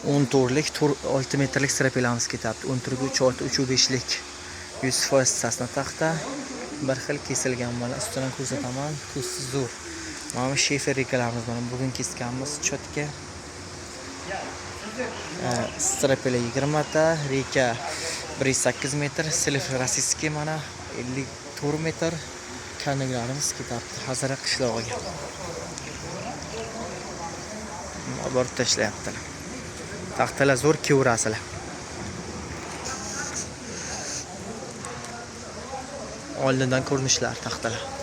14 lik 6 metrlik strapelamiz ketyapti. 13 6 3.5lik 100% sasna taxta. Bir xil kesilgan mana ustidan ko'rsataman. Ko'zsiz zo'r. Mana shefer rekalarimiz mana bugun kesganmiz chotka. Strapela 20 ta, reka 1.8 metr, silif rossiyskiy mana 54 metr kanallarimiz ketyapti Hazara qishlog'iga. Borib tashlayaptilar. Taxtalar zo'r kevrasilar. Oldindan ko'rinishlar taxtalar.